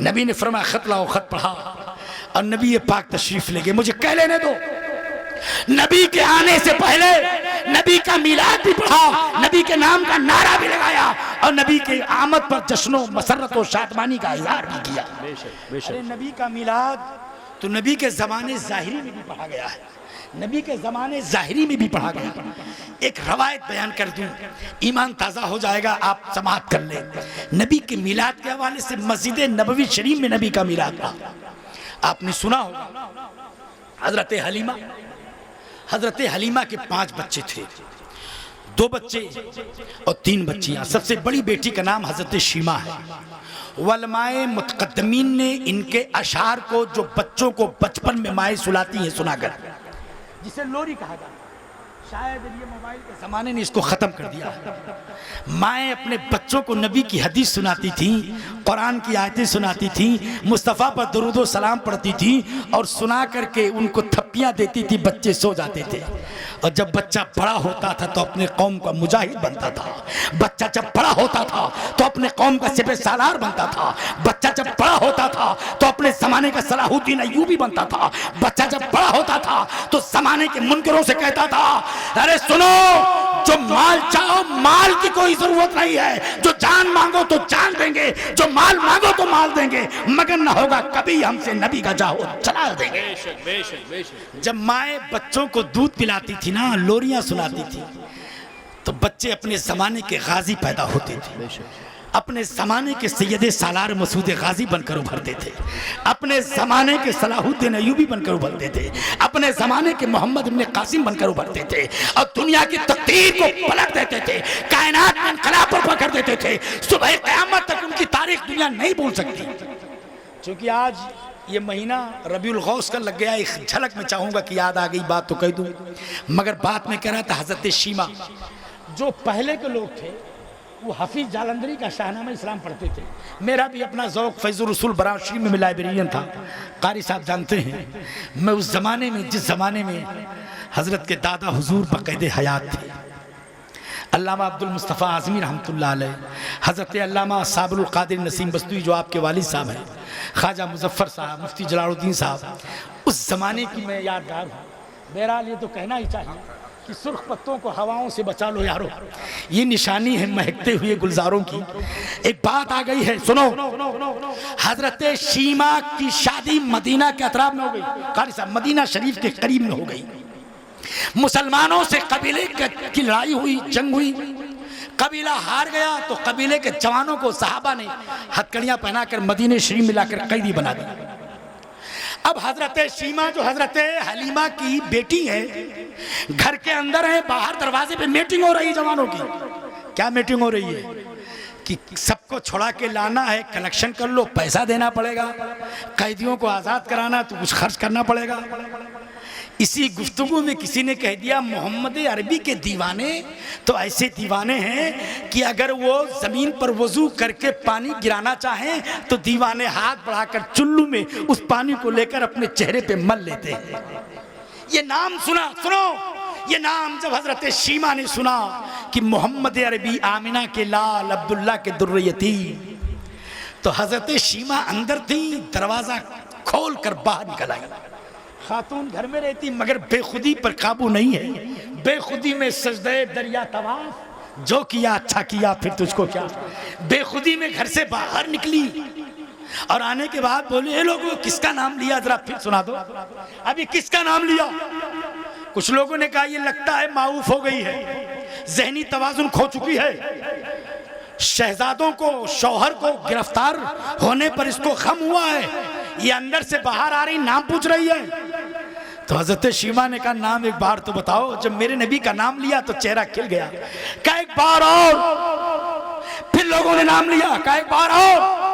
नबी ने फरमाया खत लाओ, खत पढ़ा और नबी पाक तशरीफ ले गए। मुझे कह लेने दो, नबी के आने से पहले नबी का मिलाद भी पढ़ा, नबी के नाम का नारा भी लगाया और नबी के आमद पर जश्नो मसरत और शादमानी का इज़हार भी किया। अरे नबी का मिलाद तो नबी के ज़माने ज़ाहिरी में भी पढ़ा गया है, नबी के ज़माने ज़ाहिरी में भी पढ़ा गया। एक रवायत बयान कर दूं, ईमान ताज़ा हो जाएगा, आप समाअत कर लें। नबी के मिलाद के हवाले से मस्जिद नबवी शरीफ में नबी का मिलाद पढ़ा। आपने सुना होगा हजरत हलीमा के 5 बच्चे थे, 2 बच्चे और 3 बच्चियां। सबसे बड़ी बेटी का नाम हजरत शीमा है। वलमाए मुतकद्दमीन ने इनके अशार को, जो बच्चों को बचपन में माएँ सुलाती हैं, सुनाकर, जिसे लोरी कहा जाता है, शायद ये मोबाइल के ज़माने ने इसको ख़त्म कर दिया। माएँ अपने बच्चों को नबी की हदीस सुनाती थी, कुरान की आयतें सुनाती थी, मुस्तफ़ा पर दुरूद व सलाम पढ़ती थी और सुना करके उनको थप्पियाँ देती थी, बच्चे सो जाते थे। और जब बच्चा बड़ा होता था तो अपने कौम का मुजाहिद बनता था, बच्चा जब बड़ा होता था तो अपने कौम का सिपह सालार बनता था, बच्चा जब बड़ा होता था तो अपने ज़माने का सलाहुद्दीन अय्यूबी बनता था, बच्चा जब बड़ा होता था तो ज़माने के मुनकरों से कहता था, अरे सुनो, जो माल चाहो माल की कोई जरूरत नहीं है, जो जान मांगो तो जान देंगे, जो माल मांगो तो माल देंगे, मगर ना होगा कभी हमसे नबी का जाओ चला देंगे। जब माएँ बच्चों को दूध पिलाती थी ना, लोरियां सुनाती थी, तो बच्चे अपने जमाने के गाजी पैदा होते थे, अपने ज़माने के सैयदे सालार मसूद गाजी बनकर उभरते थे, अपने ज़माने के सलाहुद्दीन अय्यूबी बनकर उभरते थे, अपने ज़माने के मोहम्मद इब्न कासिम बनकर उभरते थे और दुनिया की तकदीर को पलट देते थे, कायनात में इनकलाब पर पकड़ देते थे। सुबह क़यामत तक उनकी तारीख दुनिया नहीं भूल सकती। क्योंकि आज ये महीना रबीउल गौस का लग गया, एक झलक में चाहूँगा कि याद आ गई बात तो कह दूँ, मगर बात में कह रहा था हज़रत शीमा, जो पहले के लोग थे वो हफीज़ जालंधरी का शाहनामा इस्लाम पढ़ते थे। मेरा भी अपना ज़ौक़ फैज़ुर रसूल बराशी में लाइब्रेरियन था, कारी साहब जानते हैं। मैं उस ज़माने में, जिस ज़माने में हज़रत के दादा हुजूर बाक़ायदे हयात थे, अल्लामा अब्दुल मुस्तफ़ा आज़मी रहमतुल्लाह अलैह, हज़रत अल्लामा साबिरुल क़ादिर नसीम बस्तवी जो आपके वालिद साहब हैं, ख्वाजा मुज़फ़्फ़र साहब, मुफ्ती जलालुद्दीन साहब, उस ज़माने की मैं यादगार हूँ। बहरहाल ये तो कहना ही चाहिए कि सुर्ख पत्तों को हवाओं से बचा लो यारो, ये निशानी है महकते हुए गुलजारों की। एक बात आ गई है, सुनो, हजरत शीमा की शादी मदीना के अतराफ में हो गई, कारी साहब मदीना शरीफ के करीब में हो गई। मुसलमानों से कबीले की लड़ाई हुई, जंग हुई, कबीला हार गया तो कबीले के जवानों को सहाबा ने हथकड़ियां पहनाकर मदीने शरीफ में लाकर कैदी बना दिया। अब हजरत शीमा जो हजरत हलीमा की बेटी है, घर के अंदर है, बाहर दरवाजे पे मीटिंग हो रही है जवानों की। क्या मीटिंग हो रही है कि सबको छुड़ा के लाना है, कलेक्शन कर लो, पैसा देना पड़ेगा, कैदियों को आज़ाद कराना तो कुछ खर्च करना पड़ेगा। इसी गुफ्तगू में किसी ने कह दिया, मोहम्मद अरबी के दीवाने तो ऐसे दीवाने हैं कि अगर वो ज़मीन पर वज़ू करके पानी गिराना चाहें तो दीवाने हाथ बढ़ाकर चुल्लू में उस पानी को लेकर अपने चेहरे पे मल लेते हैं। ये नाम सुनो, ये नाम जब हज़रत शीमा ने सुना कि मोहम्मद अरबी आमिना के लाल, अब्दुल्ला के दुर्र यतीम, तो हज़रत शीमा अंदर थी, दरवाज़ा खोल कर बाहर निकल आई। खातून घर में रहती मगर बेखुदी पर काबू नहीं है, बेखुदी में सजदे दरिया तवाफ, जो किया अच्छा किया फिर तुझको क्या। बेखुदी में घर से बाहर निकली और आने के बाद बोले, ये लोगों किसका नाम लिया, जरा फिर सुना दो, अभी किसका नाम लिया। कुछ लोगों ने कहा, ये लगता है माऊफ हो गई है, जहनी तवाजुन खो चुकी है, शहजादों को, शौहर को गिरफ्तार होने पर इसको गम हुआ है, ये अंदर से बाहर आ रही, नाम पूछ रही है। तो हजरत शीमा ने कहा, नाम एक बार तो बताओ। जब मेरे नबी का नाम लिया तो चेहरा खिल गया। कहा एक बार और। फिर लोगों ने नाम लिया, कहा एक बार और।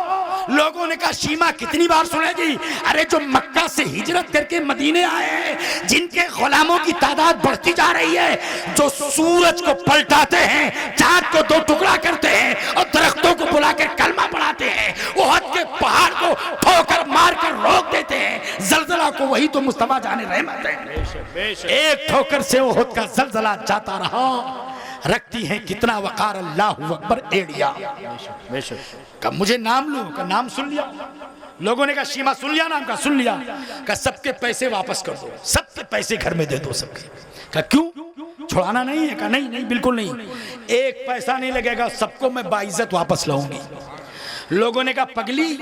लोगों ने कहा, शीमा कितनी बार सुनेगी। अरे जो मक्का से हिजरत करके मदीने आए हैं, जिनके गुलामों की तादाद बढ़ती जा रही है, जो सूरज को पलटाते हैं, चांद को दो टुकड़ा करते हैं और दरख्तों को बुलाकर कलमा पढ़ाते हैं, उहद के पहाड़ को ठोकर मार कर रोक देते हैं, जलजला को वही तो मुस्तफा जाने रहमत है। एक ठोकर से उहद का जलजला जाता रहा, रखती है कितना वकार, अल्लाहु अकबर एड़िया। कब मुझे नाम लो, का नाम सुन लिया। लोगों ने कहा शीमा सुन लिया नाम का, सुन लिया। कहा सबके पैसे वापस कर दो, सबके पैसे घर में दे दो सबके। कहा क्यों, छुड़ाना नहीं है? कहा नहीं नहीं बिल्कुल नहीं, एक पैसा नहीं लगेगा, सबको मैं बाइज्जत वापस लाऊंगी। लोगों ने कहा पगली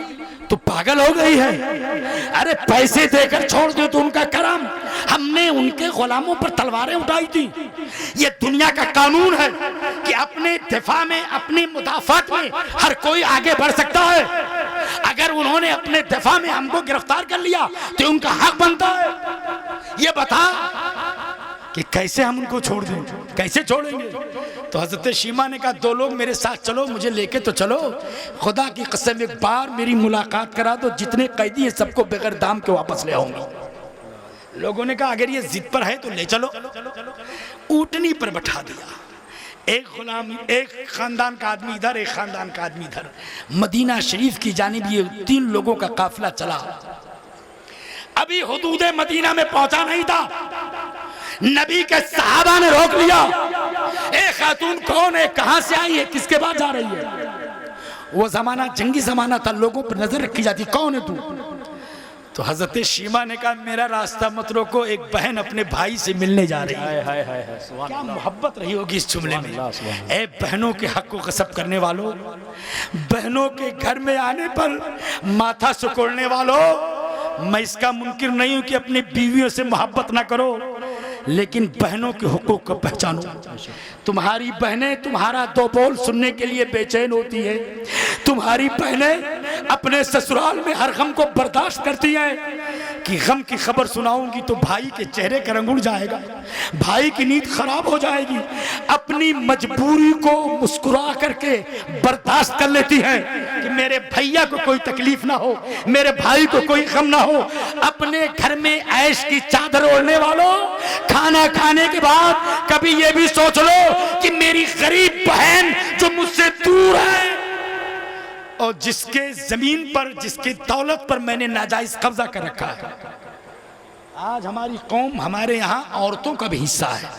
तू पागल हो गई है, अरे पैसे देकर छोड़ दो तो उनका करम, हमने उनके गुलामों पर तलवारें उठाई थी। ये दुनिया का कानून है कि अपने दिफा में, अपनी मुदाफात में हर कोई आगे बढ़ सकता है। अगर उन्होंने अपने दिफा में हमको गिरफ्तार कर लिया तो उनका हक बनता है। ये बता कि कैसे हम उनको छोड़ दें, कैसे छोड़ेंगे? तो हजरत शीमा ने कहा दो लोग मेरे साथ चलो, मुझे लेके तो चलो, खुदा की कसम एक बार मेरी मुलाकात करा दो, जितने कैदी हैं सबको बगैर दाम के वापस ले आऊंगी। लोगों ने कहा अगर ये जिद पर है तो ले चलो। ऊँटनी पर बैठा दिया, एक गुलाम, एक खानदान का आदमी इधर, एक खानदान का आदमी इधर। मदीना शरीफ की जानिब ये 3 लोगों का काफिला चला। अभी हुदूद मदीना में पहुंचा नहीं था, नबी के सहाबा ने रोक लिया। ए खातून कौन है, कहां से आई है, किसके पास जा रही है? वो जमाना जंगी जमाना था, लोगों पर नजर रखी जाती, कौन है तू? तो हजरत शीमा ने कहा मेरा रास्ता मत रोको, एक बहन अपने भाई से मिलने जा रही है। क्या मोहब्बत रही होगी इस जुमले में। ए बहनों के हक को गसब करने वालों, बहनों के घर में आने पर माथा सुकोड़ने वालों, मैं इसका मुनकिर नहीं हूं कि अपनी बीवियों से मोहब्बत ना करो, लेकिन बहनों के हुकूक को पहचानो। तुम्हारी बहनें तुम्हारा 2 बोल सुनने के लिए बेचैन होती है। तुम्हारी बहनें अपने ससुराल में हर गम को बर्दाश्त करती हैं कि गम की खबर सुनाऊंगी तो भाई के चेहरे का रंग उड़ जाएगा, भाई की नींद खराब हो जाएगी। अपनी मजबूरी को मुस्कुरा करके बर्दाश्त कर लेती है कि मेरे भैया को कोई तकलीफ ना हो, मेरे भाई को कोई गम ना हो। अपने घर में ऐश की चादर ओढ़ने वालों, खाना खाने के बाद कभी ये भी सोच लो कि मेरी गरीब बहन जो मुझसे दूर है और जिसके जमीन पर, जिसकी दौलत पर मैंने नाजायज कब्जा कर रखा है। आज हमारी कौम, हमारे यहाँ औरतों का भी हिस्सा है,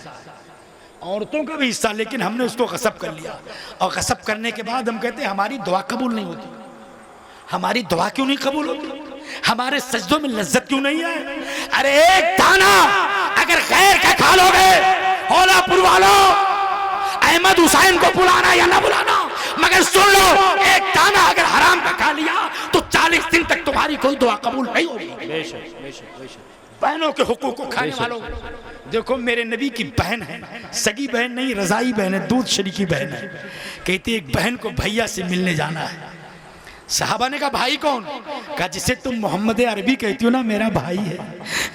औरतों का भी हिस्सा, लेकिन हमने उसको गसब कर लिया। और गसब करने के बाद हम कहते हैं हमारी दुआ कबूल नहीं होती। हमारी दुआ क्यों नहीं कबूल होती? हमारे सजदों में लज्जत क्यों नहीं है? अरे एक दाना अगर खैर का खा लोगे, होलापुर वालों, अहमद हुसैन को बुलाना या ना बुलाना, मगर सुन लो, एक दाना अगर हराम का खा लिया तो 40 दिन तक तुम्हारी कोई दुआ कबूल नहीं होगी। बहनों के हुकूक को खाने वालों, देखो मेरे नबी की बहन है, सगी बहन नहीं, रजाई बहन है, दूध शरीकी बहन है। कहती एक बहन को भैया से मिलने जाना है। साहबा ने कहा भाई कौन? कहा जिसे तुम मोहम्मद अरबी कहती हो ना, मेरा भाई है,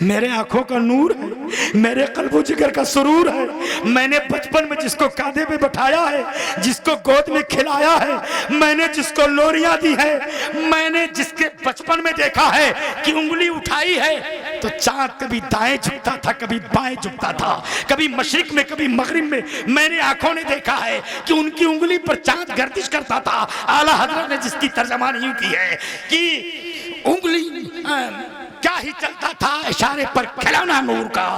मेरे आंखों का नूर है, मेरे कल्बो जिगर का सुरूर है। मैंने बचपन में जिसको कांधे पे बैठाया है, जिसको गोद में खिलाया है, मैंने जिसको लोरियां दी है, मैंने जिसके बचपन में देखा है कि उंगली उठाई है तो चांद कभी दाएं झुकता था, कभी बाएं झुकता था, कभी मशरिक में कभी मगरिब में। मैंने आंखों ने देखा है कि उनकी उंगली पर चांद गर्दिश करता था। आला हजरत ने जिसकी तर्जमानी यूं की है कि उंगली क्या ही चलता था इशारे पर खिलौना नूर का,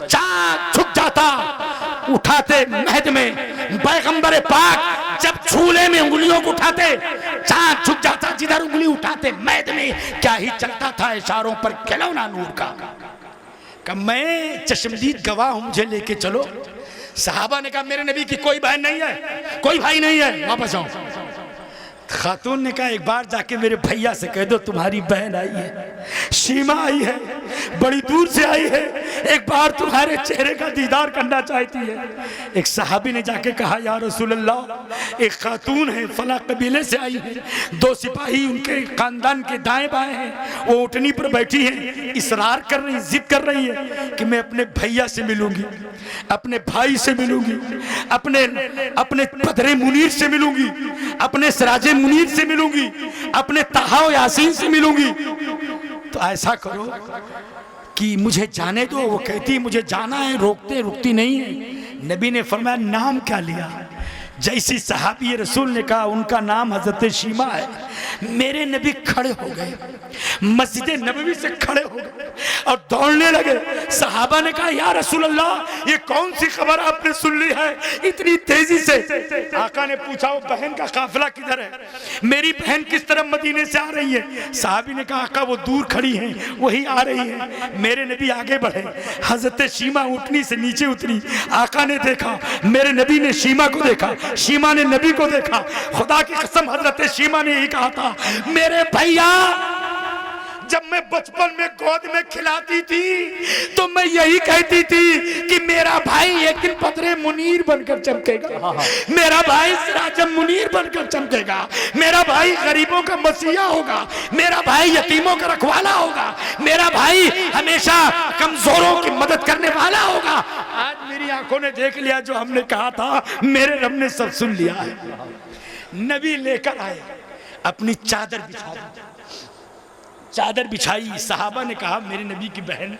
चांद झुक जाता उठाते महद में। पैगंबर पाक जब झूले में उंगलियों को उठाते, चांद झुक जाता, जिधर उंगली उठाते महद में क्या ही चलता था इशारों पर खिलौना नूर का। मैं चश्मदीद गवाह हूं, मुझे लेके चलो। सहाबा ने कहा मेरे नबी की कोई बहन नहीं है, कोई भाई नहीं है, वापस जाओ। खातून ने कहा एक बार जाके मेरे भैया से कह दो तुम्हारी बहन आई है, शीमा आई है, बड़ी दूर से आई है, एक बार तुम्हारे चेहरे का दीदार करना चाहती है। एक सहाबी ने जाके कहा या रसूल अल्लाह, एक खातून है फला कबीले से आई है, 2 सिपाही उनके खानदान के दाएं बाएं हैं, वो ऊँटनी पर बैठी है, इसरार कर रही, जिद कर रही है कि मैं अपने भैया से मिलूंगी, अपने भाई से मिलूंगी, अपने पदरे मुनीर से मिलूंगी, अपने सराजे मुनीर से मिलूंगी, अपने ताहा यासीन से मिलूंगी। तो ऐसा करो कि मुझे जाने दो। वो कहती मुझे जाना है, रोकते रुकती नहीं है। नबी ने फरमाया नाम क्या लिया? जैसी सहाबी रसूल ने कहा उनका नाम हजरत शीमा है, मेरे नबी खड़े हो गए, मस्जिद नबवी से खड़े हो गए और दौड़ने लगे। सहाबा ने कहा या रसूल अल्लाह, ये कौन सी खबर आपने सुन ली है इतनी तेजी से? आका ने पूछा वो बहन का काफिला किधर है, मेरी बहन किस तरफ मदीने से आ रही है? सहाबी ने कहा आका वो दूर खड़ी हैं, वही आ रही है। मेरे नबी आगे बढ़े, हजरत शीमा ऊँटनी से नीचे उतरी, आका ने देखा, मेरे नबी ने शीमा को देखा, शीमा ने नबी को देखा। खुदा की कसम हजरत शीमा ने यही कहा था, मेरे भैया जब मैं बचपन में गोद में खिलाती थी तो मैं यही कहती थी कि मेरा भाई एक दिन बदरे मुनीर बनकर चमकेगा, मेरा भाई सिराजम मुनीर बनकर चमकेगा, मेरा भाई गरीबों का मसीहा होगा, मेरा भाई यतीमों का रखवाला होगा, मेरा भाई हमेशा कमजोरों की मदद करने वाला होगा। आज मेरी आंखों ने देख लिया जो हमने कहा था, मेरे रब ने सब सुन लिया है। नबी लेकर आए, अपनी चादर बिछा दी, चादर बिछाई। सहाबा ने कहा मेरे नबी की बहन,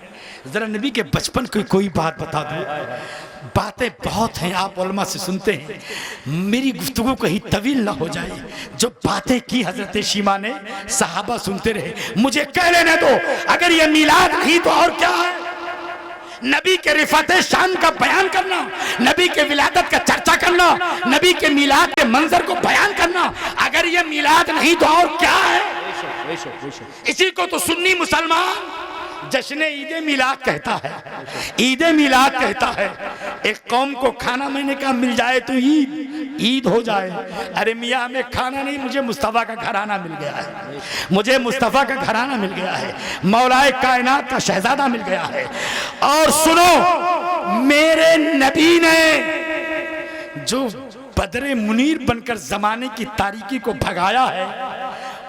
जरा नबी के बचपन की कोई बात बता दो। बातें बहुत हैं, आप उलमा से सुनते हैं, मेरी गुफ्तगू कहीं तवील ना हो जाए। जो बातें की हजरत शीमा ने, सहाबा सुनते रहे। मुझे कह लेने दो, अगर ये मिलाद नहीं तो और क्या है? नबी के रिफात शान का बयान करना, नबी के विलादत का चर्चा करना, नबी के मिलाद के मंजर को बयान करना, अगर ये मिलाद नहीं तो और क्या है? इसी को तो सुन्नी मुसलमान जश्न ईद मिलाद कहता है, ईद मिलाद कहता है। एक कौम को खाना महीने का मिल जाए तो ईद हो जाए। अरे मियाँ हमें खाना नहीं, मुझे मुस्तफ़ा का घराना मिल गया है, मुझे मुस्तफ़ा का घराना मिल गया है, मौलाए कायनात का शहजादा मिल गया है। और सुनो, मेरे नबी ने जो बदरे मुनीर बनकर जमाने की तारीकी को भगाया है,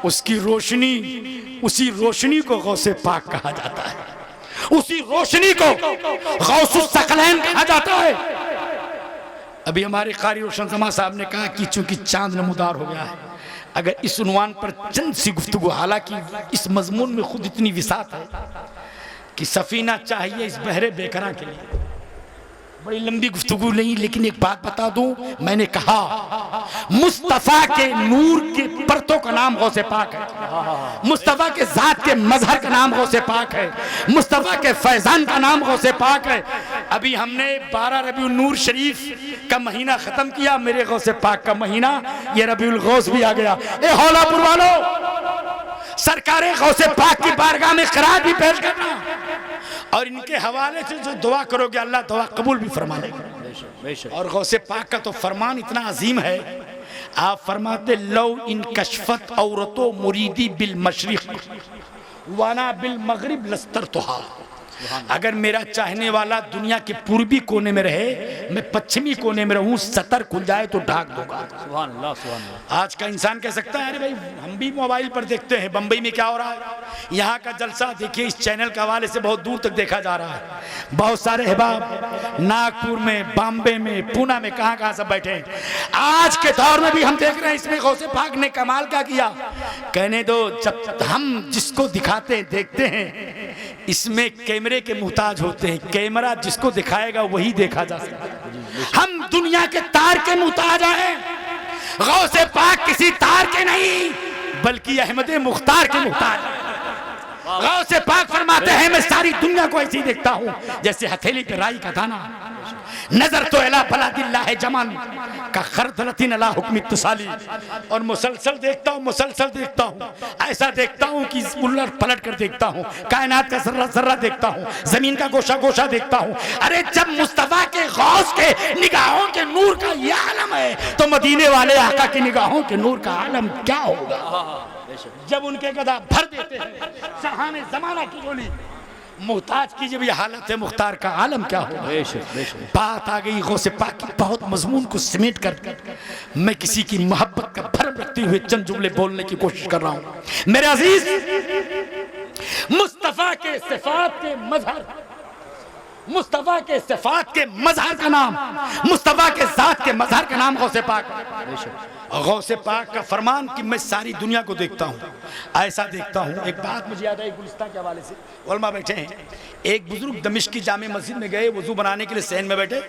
उसकी रोशनी, उसी रोशनी को गौसे पाक कहा जाता है, उसी रोशनी को गौसुस सकलैन कहा जाता है। अभी हमारे कारी रोशन समा साहब ने कहा कि चूंकि चांद नमूदार हो गया है, अगर इस उन्वान पर चंद सी गुफ्तगू, हालांकि इस मजमून में खुद इतनी विसात है कि सफीना चाहिए इस बहरे बेकरां के लिए, बड़ी लंबी गुफ्तगू नहीं, लेकिन एक बात बता दूं, मैंने कहा मुस्तफा के नूर के परतों का नाम गौसे पाक है, मुस्तफा के जात के मजहर का नाम गौसे पाक है, मुस्तफा के फैजान का नाम गौसे पाक है। अभी हमने 12 रबीउल नूर शरीफ का महीना खत्म किया, मेरे गौसे पाक का महीना ये रबीउल गौस भी आ गया। ए हौलापुर वालों, सरकारे गौसे पाक की बारगाह में क़िरात भी पेश करना और इनके हवाले से जो दुआ करोगे अल्लाह दुआ कबूल भी फरमा लेगा। और गौसे पाक का तो फरमान इतना अजीम है, आप फरमाते लो इन कशफत औरतो मुरीदी बिल मशरिक वाना बिल मगरिब लस्तर तुहा, अगर मेरा चाहने वाला दुनिया के पूर्वी कोने में रहे, मैं पश्चिमी कोने में रहूं, सतर खुल जाए तो ढाक दूंगा। सुभान अल्लाह, सुभान अल्लाह। आज का इंसान कह सकता है अरे भाई हम भी मोबाइल पर देखते हैं, बंबई में क्या हो रहा है, यहाँ का जलसा देखिए, इस चैनल के हवाले से बहुत दूर तक देखा जा रहा है। बहुत सारे अहबाब नागपुर में, बॉम्बे में, पूना में, कहाँ कहाँ सब बैठे हैं। आज के दौर में भी हम देख रहे हैं, इसमें गौसे पाक ने कमाल क्या किया, कहने दो, जब हम जिसको दिखाते हैं देखते हैं, इसमें कैमरे के मुहताज होते हैं, कैमरा जिसको दिखाएगा वही देखा जा सकता है। हम दुनिया के तार के मुहताज हैं, गौसे पाक किसी तार के नहीं बल्कि अहमद मुख्तार के मुहताज हैं। गौसे पाक फरमाते हैं मैं सारी दुनिया को ऐसे ही देखता हूँ जैसे हथेली पे राई का दाना, नजर तो अला फलादिल्ला है जमान का खरदलतीन अला हुक्म तुसाली, और मुसलसल देखता हूँ, मुसलसल देखता हूँ, ऐसा देखता हूँ कि उलट पलट कर देखता हूँ, कायनात का जर्रा जर्रा देखता हूँ, जमीन का गोशा गोशा देखता हूँ। अरे जब मुस्तफा के गौस के निगाहों के नूर का ये आलम है तो मदीने वाले आका की निगाहों के नूर का आलम क्या होगा। जब उनके गदा भर देते हैं सहाने जमाना की गोली, मुहताज की जब ये हालत है, मुख्तार का आलम क्या होगा। बात आ गई गौसे पाक की, बहुत मजमून को समेट कर मैं किसी की मोहब्बत का भरम रखते हुए चंद जुमले बोलने की कोशिश कर रहा हूँ। मेरे अजीज, मुस्तफा के सिफात के मजहर, मुस्तफा के सिफात के मजहर का नाम, मुस्तफा के जात के मजहर का नाम गौसे पाक। गौसे पाक का फरमान कि मैं सारी दुनिया को देखता हूँ, ऐसा देखता हूँ। एक बात मुझे याद आई गुलिस्तान के हवाले से, उलमा बैठे हैं, एक बुजुर्ग दमिश्क की जामे मस्जिद में गए, वजू बनाने के लिए सहन में बैठे,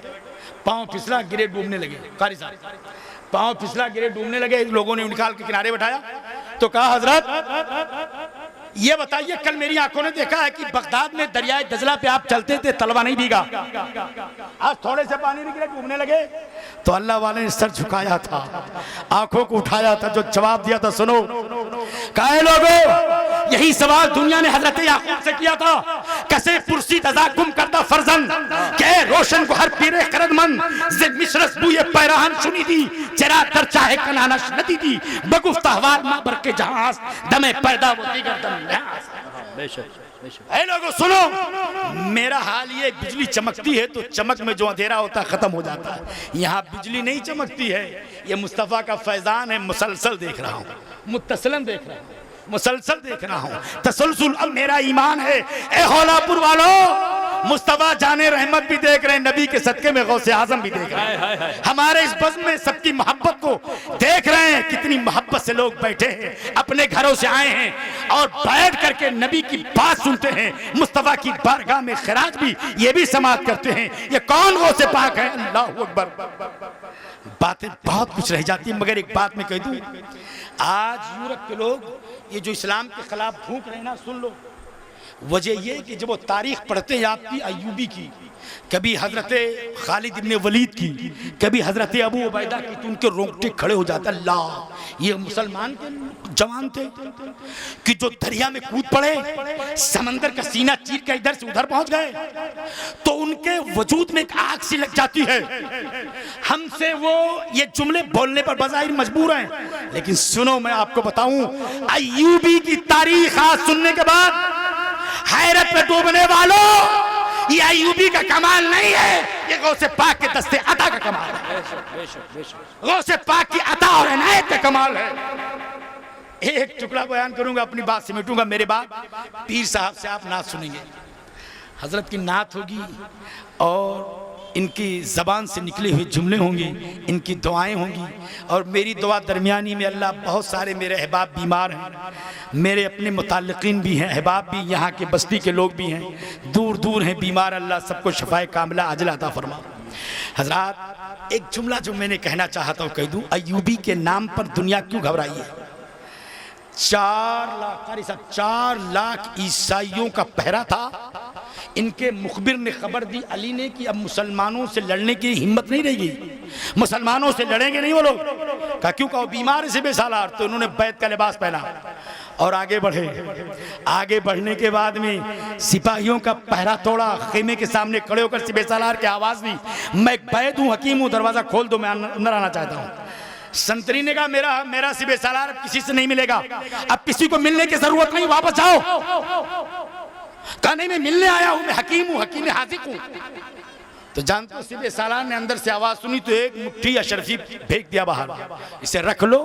पाँव फिसला, गिरे, डूबने लगे। कारी साहब पांव फिसला गिरे, डूबने लगे। लोगों ने निकाल के किनारे बैठाया तो कहा हजरत ये बताइए, कल मेरी आंखों ने देखा है कि बगदाद में दरियाए दजला पे आप चलते थे, तलवा नहीं भीगा, आज थोड़े से पानी निकले डूबने लगे। तो अल्लाह वाले ने सर झुकाया था, आंखों को उठाया था, जो जवाब दिया था सुनो। कहे लोगों, यही सवाल दुनिया ने हजरत याकूब से किया था, कैसे पुरसी तजा गुम करता फर्जन के रोशन को हर पीरे खरदमंद जे मिश्रस बुए पैराहन सुनी थी, जरा तर चाहे कनानश नदी थी, बगुफ्ता हवार मां बर के जहां दमे पैदा वो दीगर दम। लोगों सुनो, मेरा हाल ये, बिजली चमकती है तो चमक में जो अंधेरा होता है खत्म हो जाता है। यहाँ बिजली नहीं चमकती है, ये मुस्तफा का फैजान है, मुसलसल देख रहा हूँ, मुत्तसलन देख रहा हूँ, मुसलसल देख रहा हूँ, तसलसल अब मेरा ईमान है। ए होलापुर वालों, मुस्तफा जाने रहमत भी देख रहे हैं, नबी के सदके में गौसे आजम भी देख रहे हैं, हमारे इस बज़्म में सबकी मोहब्बत को देख रहे हैं। कितनी मोहब्बत से लोग बैठे हैं, अपने घरों से आए हैं और बैठ करके नबी की बात सुनते हैं, मुस्तफा की बारगाह में खिराज भी ये भी समाअत करते हैं। ये कौन गौसे पाक है? अल्लाह अकबर। बातें बहुत कुछ रह जाती है, मगर एक बात मैं कह दूं, आज यूरोप के लोग ये जो इस्लाम के खिलाफ भूख रहे हैं ना, सुन लो, वजह ये कि जब वो तारीख पढ़ते हैं आपकी अय्यूबी की, कभी हजरत खालिद इब्ने वलीद की, कभी हजरत अबू उबैदा की, तो उनके रोंगटे खड़े हो जाते। अल्लाह, ये मुसलमान के जवान थे कि जो दरिया में कूद पड़े, समंदर का सीना चीर के इधर से उधर पहुंच गए, तो उनके वजूद में एक आग सी लग जाती है। हमसे वो ये जुमले बोलने पर बज़ाहिर मजबूर हैं, लेकिन सुनो मैं आपको बताऊं, अय्यूबी की तारीख आज सुनने के बाद हैरत में डूबने वालों, ये अय्यूबी का कमाल नहीं है, ये गौसे पाक के दस्ते अता का कमाल है, गौसे पाक की अता और इनायत का कमाल है। एक टुकड़ा बयान करूंगा, अपनी बात समेटूंगा। मेरे बाद पीर साहब से आप नात सुनेंगे, हजरत की नात होगी और इनकी ज़बान से निकले हुए जुमले होंगे, इनकी दुआएं होंगी, और मेरी दुआ दरमियानी में अल्लाह, बहुत सारे मेरे अहबाब बीमार हैं, मेरे अपने मुताल्लिकीन भी हैं, अहबाब भी, यहाँ के बस्ती के लोग भी हैं, दूर दूर हैं बीमार, अल्लाह सबको शफाए कामिला आजिला अता फरमा। हजरात, एक जुमला जो मैंने कहना चाहता हूँ कह दूँ, अय्यूबी के नाम पर दुनिया क्यों घबराई है? 4 लाख ईसाइयों का पहरा था। इनके मुखबिर ने खबर दी अली ने कि अब मुसलमानों से लड़ने की हिम्मत नहीं रहेगी, मुसलमानों से लड़ेंगे नहीं वो लोग। कहा क्यों? कहा बीमार से बेसालार। तो उन्होंने बैत का लिबास पहना और आगे बढ़े। आगे बढ़ने के बाद में सिपाहियों का पहरा तोड़ा, खेमे के सामने खड़े होकर सिबेसालार की आवाज दी, मैं बैत हूँ, हकीम हूँ, दरवाजा खोल दो, मैं अंदर आना चाहता हूँ। संतरी ने कहा मेरा सिबेसालार किसी से नहीं मिलेगा, अब किसी को मिलने की जरूरत नहीं, वापस जाओ। कहा नहीं, मैं मिलने आया हूं, मैं हकीम हूं, हकीम हाजिक हूं। तो जानते हो सिबेसालार ने अंदर से आवाज सुनी तो एक मुट्ठी अशरफी फेंक दिया बाहर, इसे रख लो,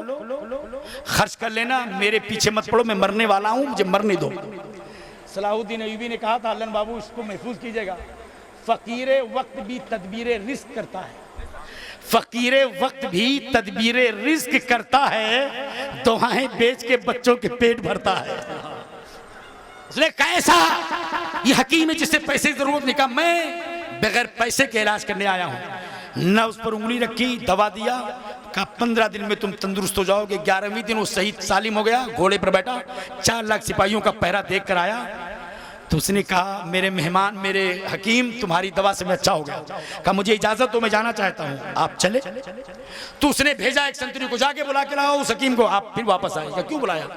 खर्च कर लेना, मेरे पीछे मत पड़ो, मैं मरने वाला हूं, मुझे मरने दो। सलाहुद्दीन अय्यूबी ने कहा था, अल्लाह बाबू इसको महफूज कीजिएगा, फकीर वक्त भी तदबीर रिस्क करता है, फकीर वक्त भी तदबीर रिस्क करता है, दुआएं बेच के बच्चों के पेट भरता है। उसने कैसा ये हकीम है जिससे पैसे की जरूरत नहीं? कहा मैं बगैर पैसे के इलाज करने आया हूं। न उस पर उंगली रखी, दवा दिया, कहा 15 दिन में तुम तंदुरुस्त हो जाओगे। 11वें दिन वो शहीद सालिम हो गया, घोड़े पर बैठा, 4 लाख सिपाहियों का पहरा देख कर आया। तो उसने कहा मेरे मेहमान, मेरे हकीम, तुम्हारी दवा से मैं अच्छा हो गया। कहा मुझे इजाजत तो मैं जाना चाहता हूँ, आप चले। तो उसने भेजा एक संतरी को, जाके बुला के लाओ उस हकीम को। आप फिर वापस आए। क्यों बुलाया?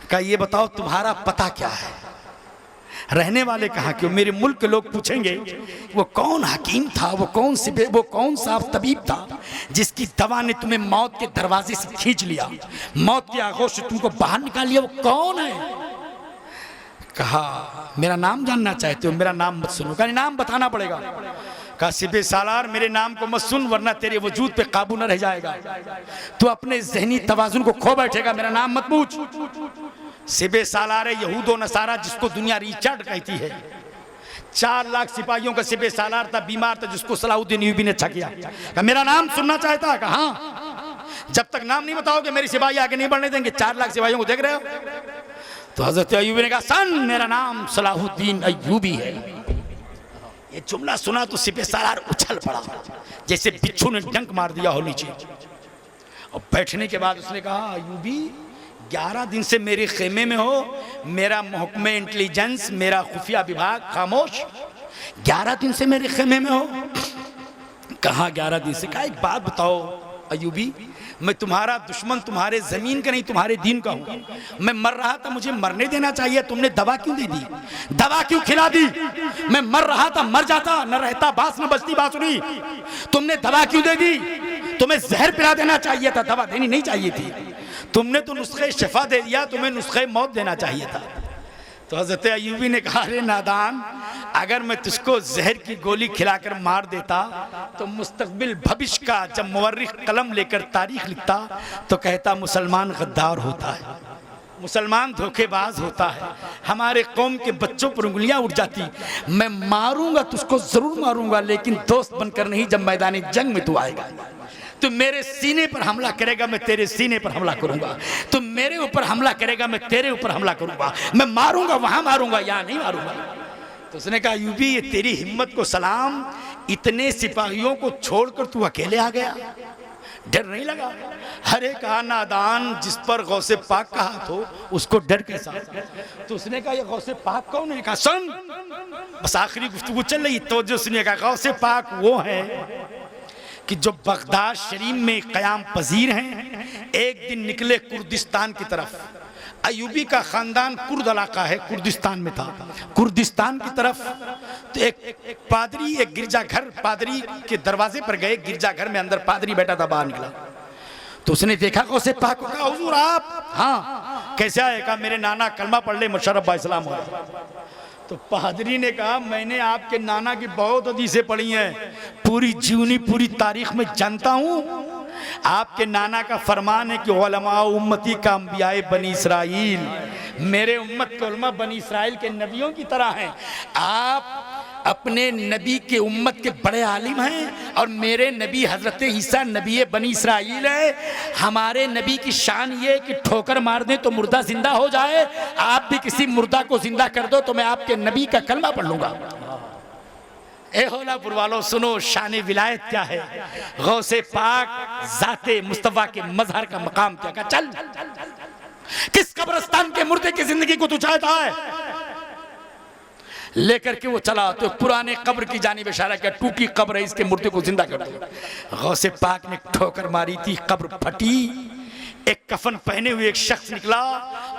कहा ये बताओ तुम्हारा पता क्या है, रहने वाले कहाँ के? मेरे मुल्क के लोग पूछेंगे वो कौन हकीम था, वो कौन सा तबीब था जिसकी दवा ने तुम्हें मौत के दरवाजे से खींच लिया, मौत की आगोश से तुमको बाहर निकाल लिया, वो कौन है? कहा मेरा नाम जानना चाहते हो? मेरा नाम मत सुनो। कहा नाम बताना पड़ेगा। कहा सिबेसालार मेरे नाम को मत सुन, वरना तेरे वजूद पे काबू न रह जाएगा, तू अपने जहनी तवाजुन को खो बैठेगा, मेरा नाम मत पूछ। सिबेसालार यहूदो नसारा जिसको दुनिया रिचर्ड कहती है, 4 लाख सिपाहियों का सिबेसालार था, बीमार था, जिसको सलाहुद्दीन अय्यूबी ने अच्छा किया। कहा मेरा नाम सुनना चाहता है? कहा हाँ, जब तक नाम नहीं बताओगे मेरी सिपाही आगे नहीं बढ़ने देंगे। 4 लाख सिपाहियों को देख रहे हो? तो हजरत अय्यूबी ने कहा सन मेरा नाम सलाहुद्दीन अय्यूबी है। ये जुमला सुना तो सिबेसालार उछल पड़ा, जैसे बिच्छू ने डंक मार दिया हो नीचे। और बैठने के बाद उसने कहा अय्यूबी 11 दिन से मेरे खेमे में हो, मेरा महकमे इंटेलिजेंस, मेरा खुफिया विभाग खामोश, 11 दिन से मेरे खेमे में हो। कहा 11 दिन से? कहा एक बात बताओ अय्यूबी, मैं तुम्हारा दुश्मन तुम्हारे जमीन का नहीं तुम्हारे दीन का हूं। मैं मर रहा था, मुझे मरने देना चाहिए, तुमने दवा क्यों दे दी, दवा क्यों खिला दी? मैं मर रहा था, मर जाता, न रहता बांस न बजती बांसुरी, तुमने दवा क्यों दे दी? तुम्हें जहर पिला देना चाहिए था, दवा देनी नहीं चाहिए थी। तुमने तो नुस्खे शिफा दे दिया, तुम्हें नुस्खे मौत देना चाहिए था। तो हज़रत अय्यूबी ने कहा अरे नादान, अगर मैं तुझको जहर की गोली खिलाकर मार देता तो मुस्तकबिल भविष्य का जब मुवर्रिख कलम लेकर तारीख लिखता तो कहता मुसलमान गद्दार होता है, मुसलमान धोखेबाज होता है, हमारे कौम के बच्चों पर उंगलियां उठ जाती। मैं मारूंगा तुझको जरूर मारूंगा, लेकिन दोस्त बनकर नहीं, जब मैदानी जंग में तू आएगा। तू मेरे सीने पर हमला करेगा, मैं तेरे सीने पर हमला करूंगा। तू मेरे ऊपर हमला करेगा, मैं तेरे ऊपर हमला करूंगा। मैं मारूंगा वहां मारूंगा, यहां नहीं मारूंगा। तो उसने कहा अय्यूबी ये तेरी हिम्मत को सलाम, इतने सिपाहियों को छोड़कर तू अकेले आ गया, डर नहीं लगा? अरे कहा नादान, जिस पर गौसे पाक का हाथ हो उसको डर कैसा? तो उसने कहा ये गौसे पाक कौन है? कहा सुन, बस आखिरी गुफ्तगू चल रही, तवज्जो सुनिएगा। गौसे पाक वो है कि जो बगदाद शरीफ में क़याम पजीर हैं। एक दिन निकले कुर्दिस्तान की तरफ, अय्यूबी का ख़ानदान कुर्द इलाका है, कुर्दिस्तान में था, कुर्दिस्तान की तरफ। तो एक पादरी, एक गिरजाघर, पादरी के दरवाजे पर गए, गिरजाघर में अंदर पादरी बैठा था, बाहर निकला तो उसने देखा गौसे पाक को। कहा हुजूर आप? हाँ। कैसे आए? कहा मेरे नाना कलमा पढ़ ले, मुशर्रफ इस्लाम हो। तो पादरी ने कहा मैंने आपके नाना की बहुत हदीसें पढ़ी हैं, पूरी जीवनी पूरी तारीख में जानता हूँ। आपके नाना का फरमान है कि उलमा उम्मती का अंबियाए बनी इसराइल, मेरे उम्मत के उलमा बनी इसराइल के नबियों की तरह हैं। आप अपने नबी के उम्मत के बड़े आलिम हैं और मेरे नबी हजरत ईसा नबी बनी इसराइल है। हमारे नबी की शान ये कि ठोकर मार दें तो मुर्दा जिंदा हो जाए, आप भी किसी मुर्दा को जिंदा कर दो तो मैं आपके नबी का कलमा पढ़ लूंगा। ए होलापुर वालों सुनो, शान विलायत क्या है, गौसे पाक जाते मुस्तफा के मजहर का मकाम क्या। चल किस कब्रिस्तान के मुर्दे की जिंदगी को तू चाहता है? लेकर के वो चला तो पुराने कब्र की जानिब इशारा किया, टूटी कब्र है, इसके मुर्दे को जिंदा कर दो। गौसे पाक ने ठोकर मारी थी, कब्र फटी, एक कफन पहने हुए एक शख्स निकला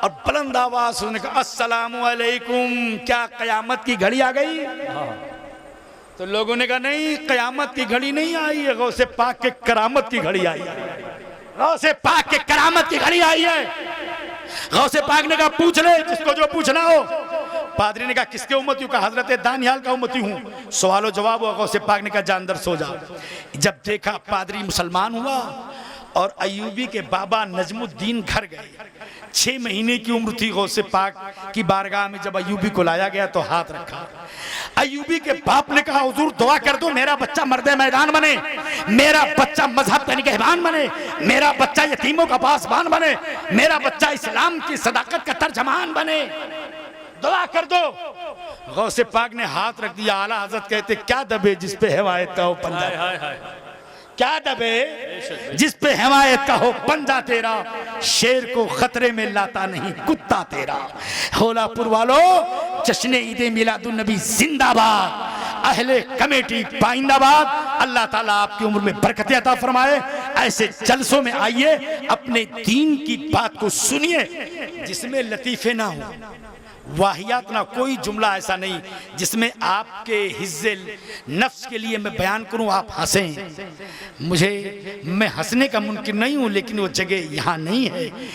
और बुलंद आवाज उसने कहा अस्सलामु अलैकुम, क्या कयामत की घड़ी आ गई? तो लोगों ने कहा नहीं, कयामत की घड़ी नहीं आई है, गौसे पाक के करामत की घड़ी आई है। गौसे पाक के करामत की घड़ी आई है। गौसे पाक ने कहा पूछ ले जिसको जो पूछना हो। पादरी ने कहा किसके उम्मती हूँ? कहा हजरत दानियाल का उम्मती हूँ। सवालो जवाब हुआ। गौसे पाक ने कहा जा अंदर सो जा। जब देखा पादरी मुसलमान हुआ और अय्यूबी के बाबा नजमुद्दीन घर गए। 6 महीने की उम्र थी गौसे पाक की बारगाह में। जब अय्यूबी को लाया गया तो हाथ रखा। अय्यूबी के बाप ने कहा हुजूर दुआ कर दो मेरा बच्चा मर्दे मैदान बने, मेरा बच्चा मजहब का निगहबान बने, मेरा बच्चा यतीमों का पासबान बने, मेरा बच्चा इस्लाम की सदाकत का तर्जमान बने, दुआ कर दो। गौसे पाक ने हाथ रख दिया। आला हजरत कहते क्या दबे जिस पे हिमायत का हो पंजा, क्या दबे जिस पे हिमायत का हो पंजा तेरा, शेर को खतरे में लाता नहीं कुत्ता तेरा। होलापुर वालों जश्न ईद मिलादुन नबी जिंदाबाद, अहले कमेटी पाइंदाबाद। अल्लाह ताला आपकी उम्र में बरकत अता फरमाए। ऐसे जलसों में आइए, अपने दीन की बात को सुनिए जिसमें लतीफे ना हो, वाहियात ना, कोई जुमला ऐसा नहीं जिसमें आपके हिज्जे नफ्स के लिए मैं बयान करूं आप हंसें। मुझे मैं हंसने का मुमकिन नहीं हूं, लेकिन वो जगह यहाँ नहीं है।